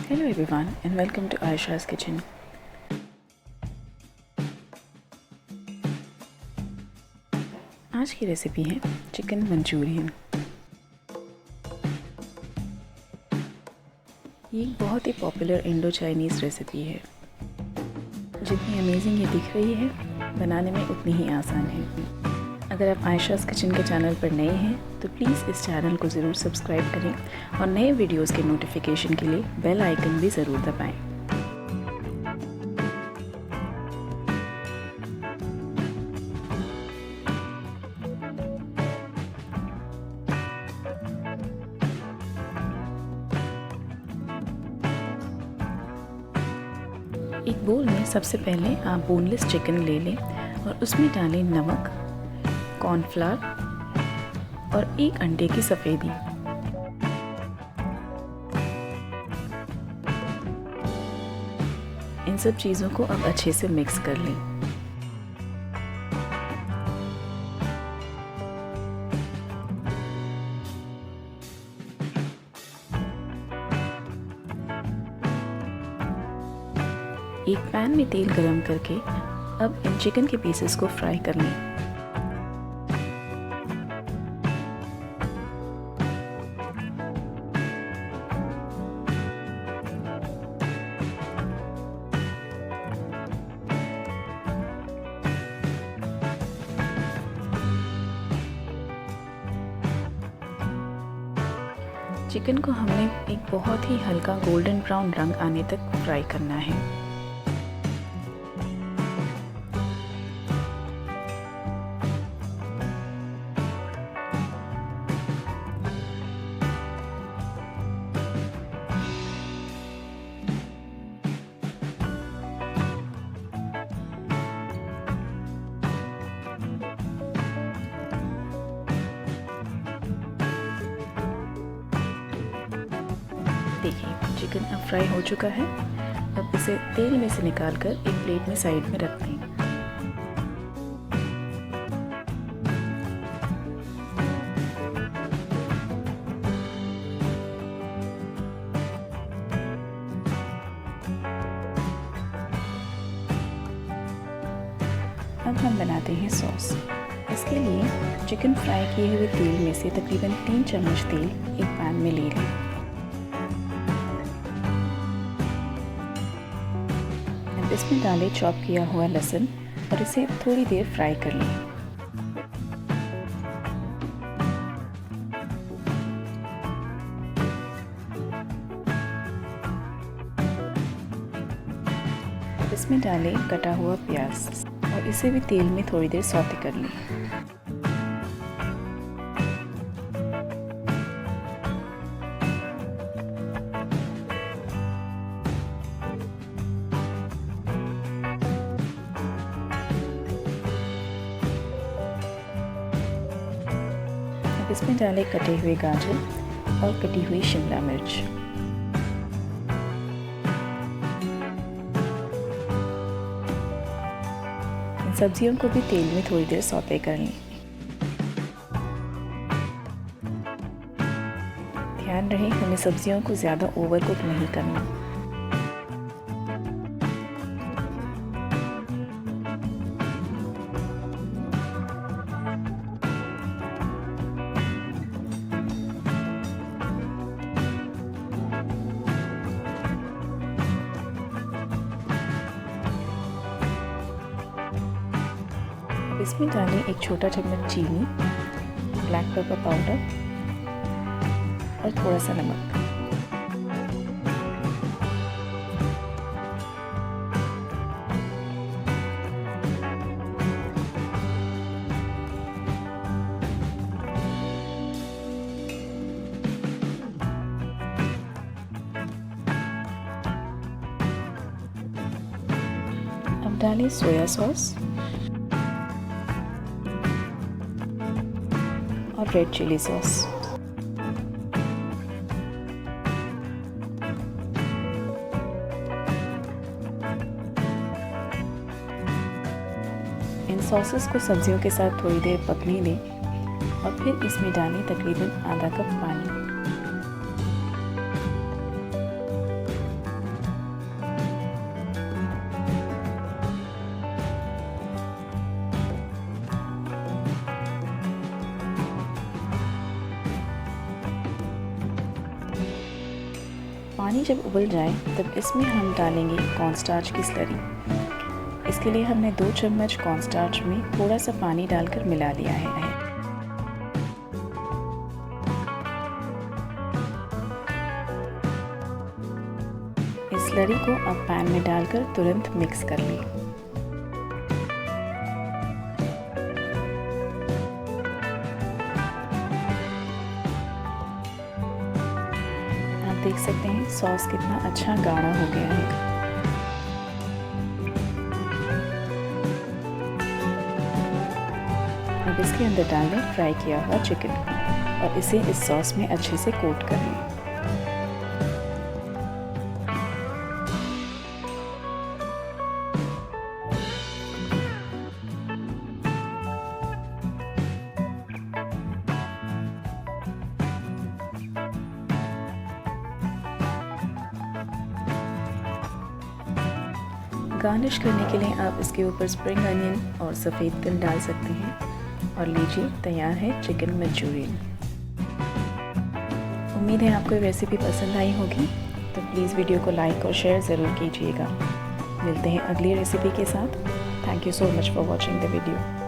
Hello everyone and welcome to Aisha's Kitchen. आज की recipe है चिकन मंचूरियन। ये एक बहुत ही पॉपुलर इंडो चाइनीज़ रेसिपी है। जितनी अमेजिंग ये दिख रही है, बनाने में उतनी ही आसान है। अगर आप आयशा's किचन के चैनल पर नए हैं तो प्लीज़ इस चैनल को ज़रूर सब्सक्राइब करें और नए वीडियोस के नोटिफिकेशन के लिए बेल आइकन भी ज़रूर दबाएं। एक बोल में सबसे पहले आप बोनलेस चिकन ले लें और उसमें डालें नमक, कॉर्नफ्लोर और एक अंडे की सफ़ेदी। इन सब चीज़ों को अब अच्छे से मिक्स कर लें। एक पैन में तेल गरम करके अब इन चिकन के पीसेस को फ्राई कर लें। चिकन को हमें एक बहुत ही हल्का गोल्डन ब्राउन रंग आने तक फ्राई करना है। देखिए चिकन अब फ्राई हो चुका है। अब इसे तेल में से निकालकर एक प्लेट में साइड में रख दें। अब हम बनाते हैं सॉस। इसके लिए चिकन फ्राई किए हुए तेल में से तकरीबन 3 चम्मच तेल एक पैन में ले लें। इसमें डालें चॉप किया हुआ लहसुन और इसे थोड़ी देर फ्राई कर लें। इसमें डालें कटा हुआ प्याज और इसे भी तेल में थोड़ी देर सौते कर लें। इसमें डालें कटे हुए गाजर और कटी हुई शिमला मिर्च। इन सब्जियों को भी तेल में थोड़ी देर सौते कर लें। ध्यान रहे हमें सब्जियों को ज़्यादा ओवर कुक नहीं करना। इसमें डालें एक छोटा चम्मच चीनी, ब्लैक पेपर पाउडर और थोड़ा सा नमक। अब डालें सोया सॉस और रेड चिली सॉस। इन सॉसेस को सब्जियों के साथ थोड़ी देर पकने दें और फिर इसमें डालें तकरीबन आधा कप पानी। पानी जब उबल जाए तब इसमें हम डालेंगे कॉर्नस्टार्च की स्लरी। इसके लिए हमने 2 चम्मच कॉर्नस्टार्च में थोड़ा सा पानी डालकर मिला लिया है। इस स्लरी को अब पैन में डालकर तुरंत मिक्स कर लें। आप देख सकते हैं सॉस कितना अच्छा गाढ़ा हो गया है। अब इसके अंदर डाल दें फ्राई किया हुआ चिकन और इसे इस सॉस में अच्छे से कोट कर लें। गार्निश करने के लिए आप इसके ऊपर स्प्रिंग अनियन और सफ़ेद तिल डाल सकते हैं और लीजिए तैयार है चिकन मंचूरियन। उम्मीद है आपको ये रेसिपी पसंद आई होगी, तो प्लीज़ वीडियो को लाइक और शेयर ज़रूर कीजिएगा। मिलते हैं अगली रेसिपी के साथ। Thank you so much for watching the video.